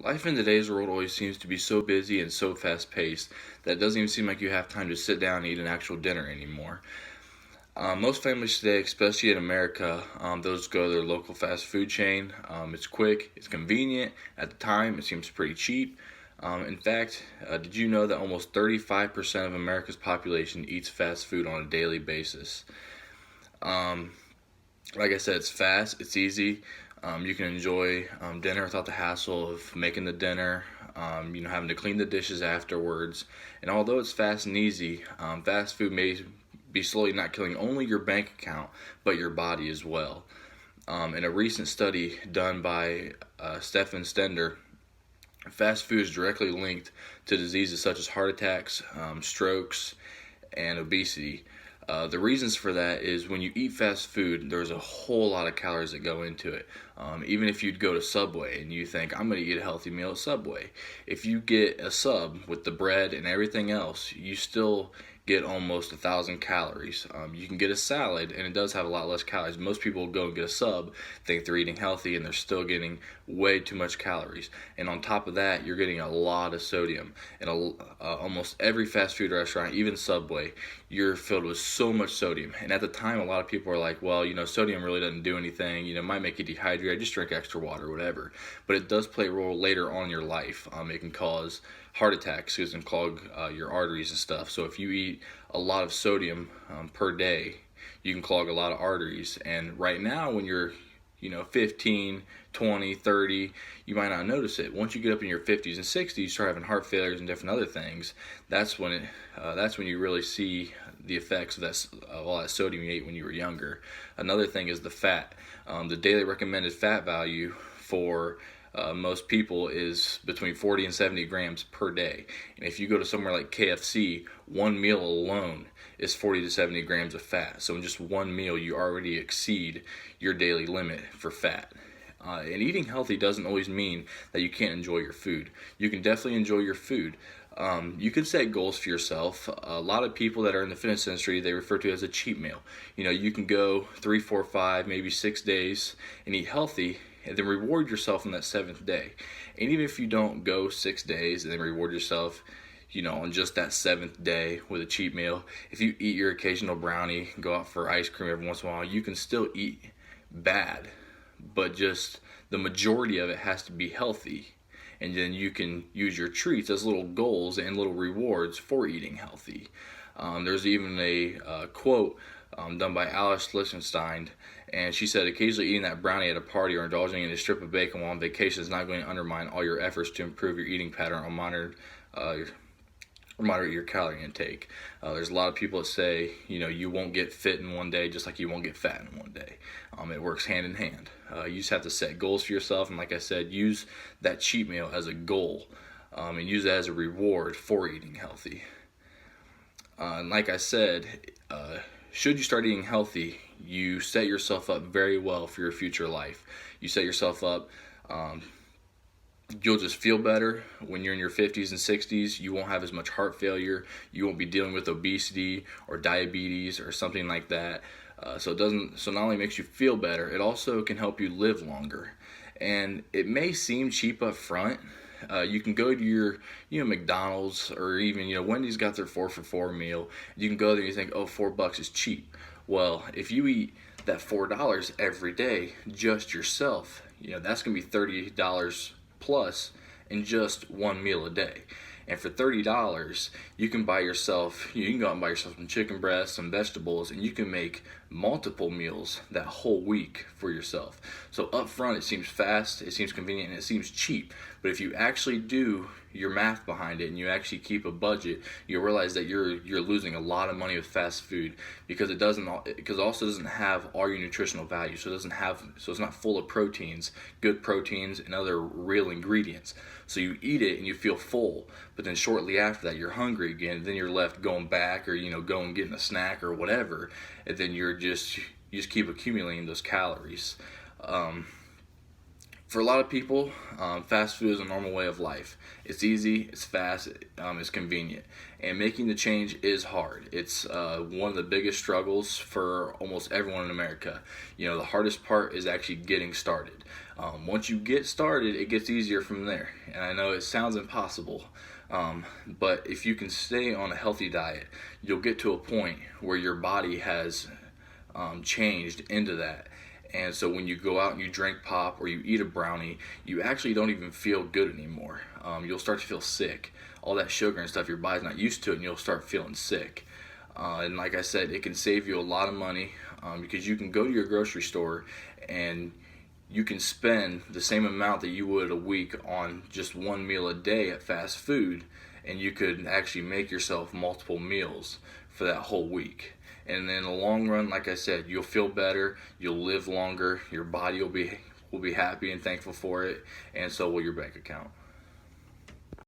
Life in today's world always seems to be so busy and so fast paced that it doesn't even seem like you have time to sit down and eat an actual dinner anymore. Most families today, especially in America, those go to their local fast food chain. It's quick, it's convenient. At the time, it seems pretty cheap. In fact, did you know that almost 35% of America's population eats fast food on a daily basis? Um, like I said, it's fast, it's easy. You can enjoy dinner without the hassle of making the dinner, having to clean the dishes afterwards. And although it's fast and easy, fast food may be slowly not killing only your bank account, but your body as well. In a recent study done by Stefan Stender, fast food is directly linked to diseases such as heart attacks, strokes, and obesity. The reasons for that is when you eat fast food, there's a whole lot of calories that go into it. Even if you'd go to Subway and you think, I'm going to eat a healthy meal at Subway, if you get a sub with the bread and everything else, you still get almost 1,000 calories. You can get a salad and it does have a lot less calories. Most people go and get a sub, think they're eating healthy, and they're still getting way too much calories. And on top of that, you're getting a lot of sodium. And almost every fast food restaurant, even Subway, you're filled with so much sodium. And at the time, a lot of people are like, well, sodium really doesn't do anything. It might make you dehydrated. Just drink extra water, whatever. But it does play a role later on in your life. It can cause heart attacks, because it can clog your arteries and stuff. So if you eat a lot of sodium per day, you can clog a lot of arteries. And right now, when you're 15, 20, 30, you might not notice it. Once you get up in your 50s and 60s, you start having heart failures and different other things. That's when you really see the effects of all that sodium you ate when you were younger. Another thing is the fat. The daily recommended fat value for most people is between 40 and 70 grams per day. And if you go to somewhere like KFC, one meal alone is 40 to 70 grams of fat. So in just one meal, you already exceed your daily limit for fat. And eating healthy doesn't always mean that you can't enjoy your food. You can definitely enjoy your food. You can set goals for yourself. A lot of people that are in the fitness industry, they refer to it as a cheat meal. You can go 3, 4, 5, maybe 6 days and eat healthy, and then reward yourself on that 7th day. And even if you don't go 6 days and then reward yourself, on just that 7th day with a cheat meal, if you eat your occasional brownie, go out for ice cream every once in a while, you can still eat bad, but just the majority of it has to be healthy. And then you can use your treats as little goals and little rewards for eating healthy. There's even a quote done by Alice Lichtenstein, and she said, occasionally eating that brownie at a party or indulging in a strip of bacon while on vacation is not going to undermine all your efforts to improve your eating pattern or moderate your calorie intake. There's a lot of people that say, you won't get fit in one day just like you won't get fat in one day. It works hand in hand. You just have to set goals for yourself, and like I said, use that cheat meal as a goal, and use that as a reward for eating healthy. And like I said, should you start eating healthy, you set yourself up very well for your future life. You set yourself up, you'll just feel better when you're in your 50s and 60s. You won't have as much heart failure. You won't be dealing with obesity or diabetes or something like that. So not only makes you feel better, it also can help you live longer. And it may seem cheap up front. You can go to your, McDonald's, or even, Wendy's got their 4 for $4 meal. You can go there and you think, oh, $4 is cheap. Well, if you eat that $4 every day, just yourself, that's going to be $30 plus in just one meal a day. And for $30, you can buy yourself, you can go out and buy yourself some chicken breasts, some vegetables, and you can make multiple meals that whole week for yourself. So up front, it seems fast, it seems convenient, and it seems cheap. But if you actually do your math behind it and you actually keep a budget, you'll realize that you're losing a lot of money with fast food, because it also doesn't have all your nutritional value. So it's not full of proteins, good proteins, and other real ingredients. So you eat it and you feel full, but then shortly after that you're hungry again, and then you're left going back, or go and getting a snack or whatever, and then you just keep accumulating those calories. For a lot of people, fast food is a normal way of life. It's easy, it's fast, it's convenient, and making the change is hard. It's one of the biggest struggles for almost everyone in America. You know, the hardest part is actually getting started. Once you get started, it gets easier from there. And I know it sounds impossible, but if you can stay on a healthy diet, you'll get to a point where your body has changed into that. And so when you go out and you drink pop or you eat a brownie, you actually don't even feel good anymore. You'll start to feel sick. All that sugar and stuff, your body's not used to it, and you'll start feeling sick. And like I said, it can save you a lot of money because you can go to your grocery store and you can spend the same amount that you would a week on just one meal a day at fast food, and you could actually make yourself multiple meals for that whole week. And in the long run, like I said, you'll feel better, you'll live longer, your body will be happy and thankful for it, and so will your bank account.